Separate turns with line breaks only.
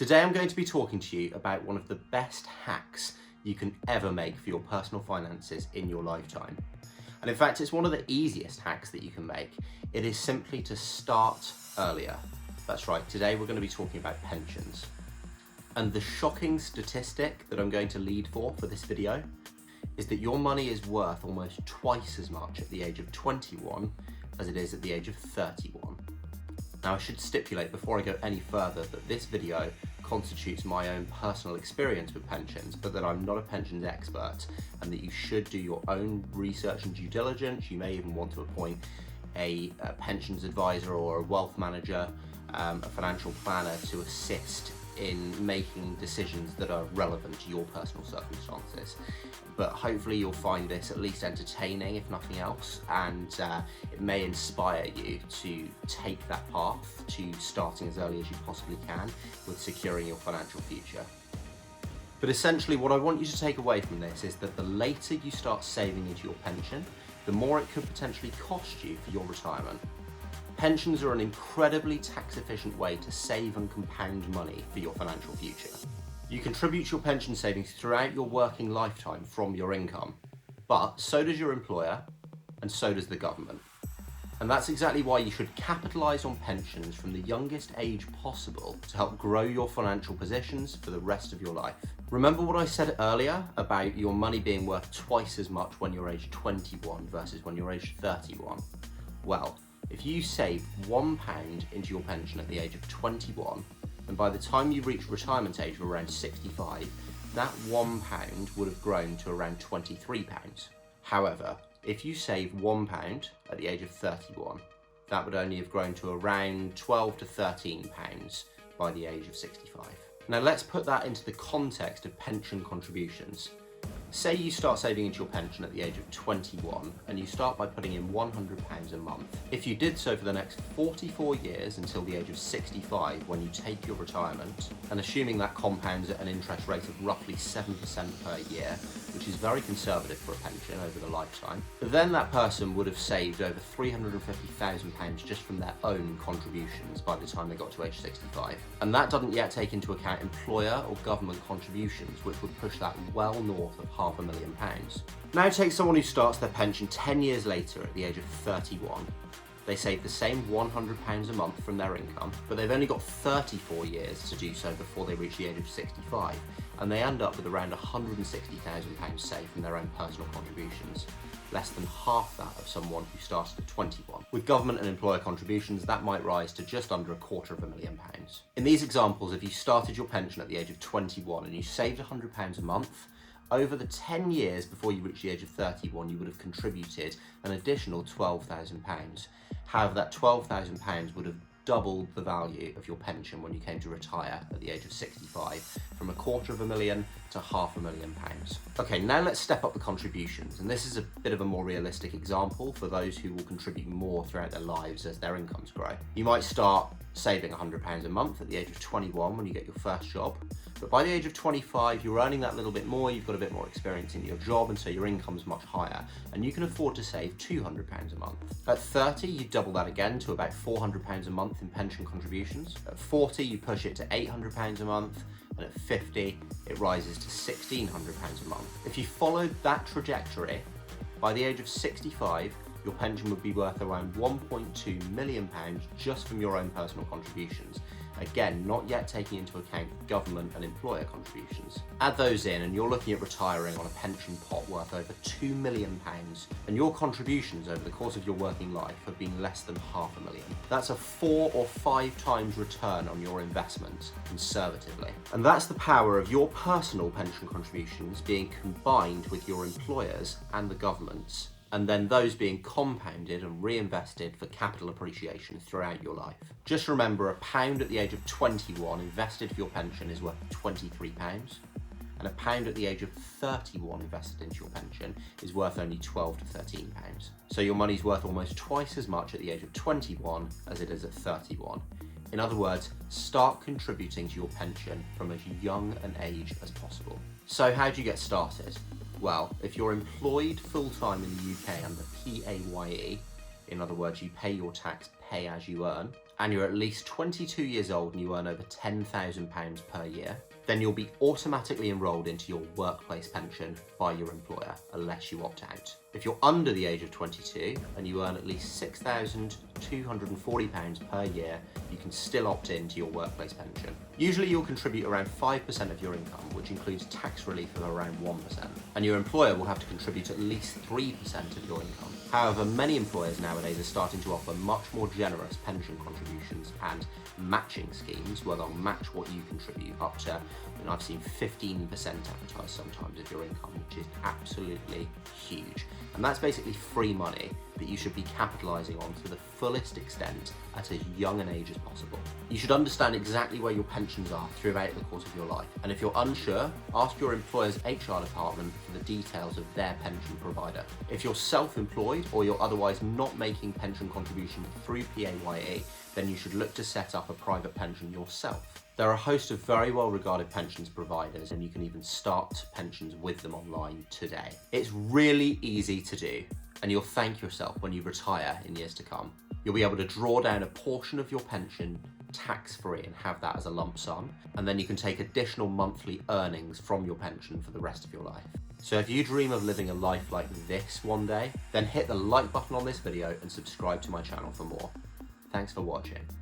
Today I'm going to be talking to you about one of the best hacks you can ever make for your personal finances in your lifetime. And in fact, it's one of the easiest hacks that you can make. It is simply to start earlier. That's right, today we're going to be talking about pensions. And the shocking statistic that I'm going to lead for this video is that your money is worth almost twice as much at the age of 21 as it is at the age of 31. Now I should stipulate before I go any further that this video constitutes my own personal experience with pensions, but that I'm not a pensions expert and that you should do your own research and due diligence. You may even want to appoint a pensions advisor or a wealth manager, a financial planner to assist in making decisions that are relevant to your personal circumstances. But hopefully you'll find this at least entertaining, if nothing else, and it may inspire you to take that path to starting as early as you possibly can with securing your financial future. But essentially what I want you to take away from this is that the later you start saving into your pension, the more it could potentially cost you for your retirement. Pensions are an incredibly tax-efficient way to save and compound money for your financial future. You contribute to your pension savings throughout your working lifetime from your income, but so does your employer and so does the government. And that's exactly why you should capitalise on pensions from the youngest age possible to help grow your financial positions for the rest of your life. Remember what I said earlier about your money being worth twice as much when you're aged 21 versus when you're aged 31? Well, if you save £1 into your pension at the age of 21, and by the time you reach retirement age of around 65, that £1 would have grown to around £23. However, if you save £1 at the age of 31, that would only have grown to around £12 to £13 by the age of 65. Now let's put that into the context of pension contributions. Say you start saving into your pension at the age of 21 and you start by putting in £100 a month. If you did so for the next 44 years until the age of 65 when you take your retirement, and assuming that compounds at an interest rate of roughly 7% per year, which is very conservative for a pension over the lifetime, then that person would have saved over £350,000 just from their own contributions by the time they got to age 65. And that doesn't yet take into account employer or government contributions, which would push that well north of £500,000. Now take someone who starts their pension 10 years later at the age of 31. They save the same £100 a month from their income, but they've only got 34 years to do so before they reach the age of 65, and they end up with around £160,000 saved from their own personal contributions, less than half that of someone who started at 21. With government and employer contributions, that might rise to just under £250,000. In these examples, if you started your pension at the age of 21 and you saved £100 a month, over the 10 years before you reach the age of 31, you would have contributed an additional £12,000. However, that £12,000 would have doubled the value of your pension when you came to retire at the age of 65, from £250,000 to £500,000. Okay, now let's step up the contributions, and this is a bit of a more realistic example for those who will contribute more throughout their lives as their incomes grow. You might start saving £100 a month at the age of 21 when you get your first job, but by the age of 25 you're earning that little bit more, you've got a bit more experience in your job, and so your income's much higher, and you can afford to save £200 a month. At 30 you double that again to about £400 a month in pension contributions. At 40 you push it to £800 a month, and at 50 it rises to £1,600 a month. If you followed that trajectory, by the age of 65 your pension would be worth around £1.2 million just from your own personal contributions. Again, not yet taking into account government and employer contributions. Add those in and you're looking at retiring on a pension pot worth over £2 million, and your contributions over the course of your working life have been less than £500,000. That's a 4 or 5 times return on your investment, conservatively. And that's the power of your personal pension contributions being combined with your employers and the government's, and then those being compounded and reinvested for capital appreciation throughout your life. Just remember, £1 at the age of 21 invested for your pension is worth £23, and £1 at the age of 31 invested into your pension is worth only £12 to £13. So your money's worth almost twice as much at the age of 21 as it is at 31. In other words, start contributing to your pension from as young an age as possible. So how do you get started? Well, if you're employed full-time in the UK under PAYE, in other words, you pay your tax pay as you earn, and you're at least 22 years old and you earn over £10,000 per year, then you'll be automatically enrolled into your workplace pension by your employer, unless you opt out. If you're under the age of 22 and you earn at least £6,240 per year, you can still opt into your workplace pension. Usually you'll contribute around 5% of your income, which includes tax relief of around 1%, and your employer will have to contribute at least 3% of your income. However, many employers nowadays are starting to offer much more generous pension contributions and matching schemes where they'll match what you contribute up to, and I've seen 15% advertised sometimes of your income, which is absolutely huge. And that's basically free money that you should be capitalising on to the fullest extent at as young an age as possible. You should understand exactly where your pensions are throughout the course of your life. And if you're unsure, ask your employer's HR department for the details of their pension provider. If you're self-employed or you're otherwise not making pension contribution through PAYE, then you should look to set up a private pension yourself. There are a host of very well-regarded pensions providers, and you can even start pensions with them online today. It's really easy to do, and you'll thank yourself when you retire in years to come. You'll be able to draw down a portion of your pension tax-free and have that as a lump sum, and then you can take additional monthly earnings from your pension for the rest of your life. So if you dream of living a life like this one day, then hit the like button on this video and subscribe to my channel for more. Thanks for watching.